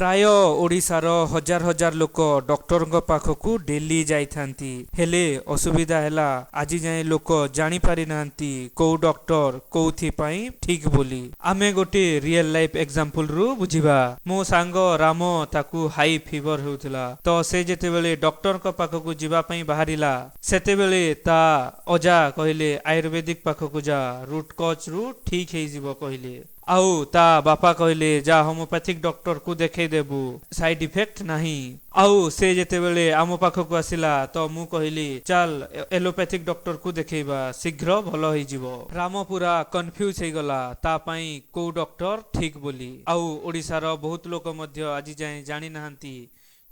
प्राय ओडिशार हजार हजार लोक डॉक्टर पाखकू डेली जाइथांती हेले असुविधा हैला आज जाए लोक जानी पारि नांती को डॉक्टर कोथि पई ठीक बोली। आमे गोटे रियल लाइफ एग्जांपल रु बुझिबा। मो सांग राम ताकू हाई फीवर होउथला तो से जेते बेले डॉक्टर को पाखकू जिबा पई बाहरिला सेते बेले ता अजा कहले आयुर्वेदिक पाखकू जा रूट कॉज रु ठीक हे जिवो कहले। आउ ता बापा कहले जा होमियोपैथिक डॉक्टर को देखे देबू साइड इफेक्ट नहीं। आउ से जेते बेले आम पाखकू आसिला तो मु कहली चल एलोपैथिक डॉक्टर को देखेबा शीघ्र भलो होई जिवो। राम पूरा कंफ्यूज हे गला ता पई को डॉक्टर ठीक बोली। आउ ओडिसार बहुत लोक मध्य आज जाए जानि नाहंती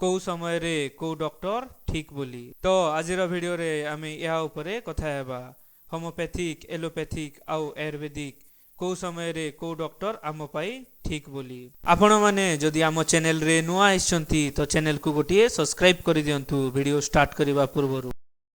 को समय रे को डॉक्टर ठीक बोली। तो आजिर वीडियो रे आमे या ऊपरे कथा हेबा होमियोपैथिक एलोपैथिक आउ आयुर्वेदिक को समय रे को डॉक्टर आम पाई ठीक बोली। आपण माने जदि आम चैनल रे नुआ आइछंती तो चैनल को गोटिए सब्सक्राइब करि दियंतु वीडियो स्टार्ट करिबा पूर्वरु।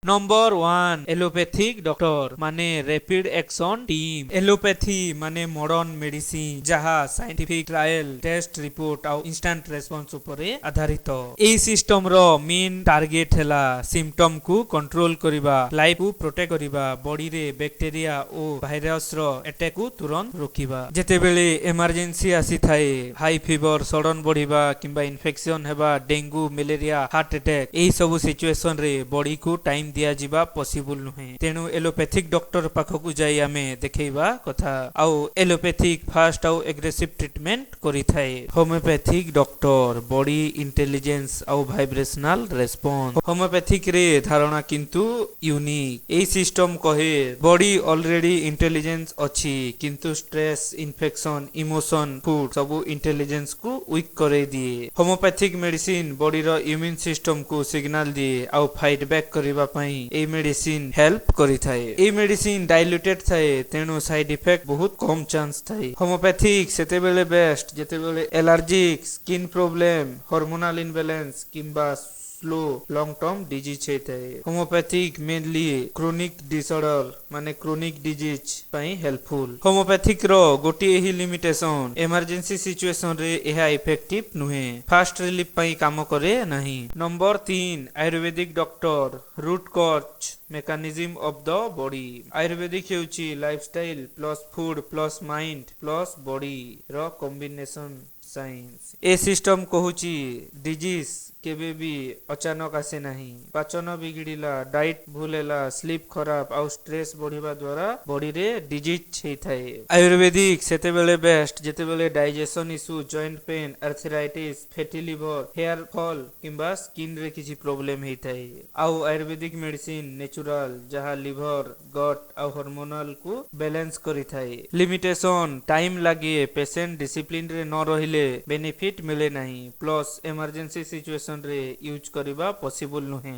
नंबर 1 एलोपैथिक डॉक्टर माने रैपिड एक्शन टीम। एलोपैथी माने मॉडर्न मेडिसिन जहा साइंटिफिक ट्रायल टेस्ट रिपोर्ट आउ इंस्टेंट रेस्पॉन्स उपरे आधारित। एई सिस्टम रो मेन टारगेट हैला सिम्पटम को कंट्रोल करिबा लाइफ को प्रोटेक्ट करिबा बॉडी रे बैक्टीरिया ओ वायरस रो अटैक को तुरंत रोकिबा। जेते बेले इमरजेंसी आसी थाए हाई फीवर सडन बढ़िबा किंबा इन्फेक्शन हेबा डेंगू मलेरिया हार्ट अटैक एई सब सिचुएशन रे बॉडी को टाइम दिया जिबा पॉसिबल नुहे। तेनु एलोपैथिक डॉक्टर पाखकू जाई आमे देखैबा कथा। आउ एलोपैथिक फास्ट आउ एग्रेसिव ट्रीटमेंट करि थाए। होमियोपैथिक डॉक्टर बॉडी इंटेलिजेंस आउ वाइब्रेशनल रेस्पॉन्स। होमियोपैथिक रे धारणा किंतु यूनिक। एई सिस्टम कहे बॉडी ऑलरेडी इंटेलिजेंस अछि किंतु स्ट्रेस इन्फेक्शन इमोशन फूड सब इंटेलिजेंस को वीक करे दिए। होमियोपैथिक मेडिसिन बॉडी रो इम्यून सिस्टम को सिग्नल दिए आउ फाइट बैक करिबा ए मेडिसिन हेल्प करि थाए। ए मेडिसिन डाइल्यूटेड थाए तेनु साइड इफेक्ट बहुत कम चांस थाए। होमियोपैथिक सेते बेले बेस्ट जेते बेले allergic skin problem hormonal imbalance किंबा स्लो लॉन्ग टर्म डिजीज हेताए। होमियोपैथिक मेनली क्रोनिक डिसऑर्डर माने क्रोनिक डिजीज पई हेल्पफुल। होमियोपैथिक रो गोटी ही लिमिटेशन इमरजेंसी सिचुएशन रे एहा इफेक्टिव नुहे फास्ट रिलीफ पई काम करे नहीं। Number 3 Ayurvedic doctor root cause mechanism of the body. Ayurvedic हेउची lifestyle plus food plus mind plus body रो कॉम्बिनेशन साइंस। ए सिस्टम कहूची डिजीज केबे भी अचानक आसे नहीं। पाचन बिगड़िला डाइट भूलेला स्लीप खराब आउ स्ट्रेस बढ़िबा द्वारा बॉडी रे डिजीज हेइथाए। आयुर्वेदिक सेते बेले बेस्ट जेते बेले digestion issue joint pain arthritis fatty liver hair fall किंबा स्किन रे किछि प्रॉब्लम हेइथाए। आउ आयुर्वेदिक मेडिसिन नेचुरल जहा लिवर गट आउ हार्मोनल को बैलेंस करिथाए। लिमिटेशन टाइम लागे पेशेंट डिसिप्लिन रे न रहिले बेनिफिट मिले नहीं प्लस इमरजेंसी सिचुएशन रे यूज करिबा पॉसिबल नुहे।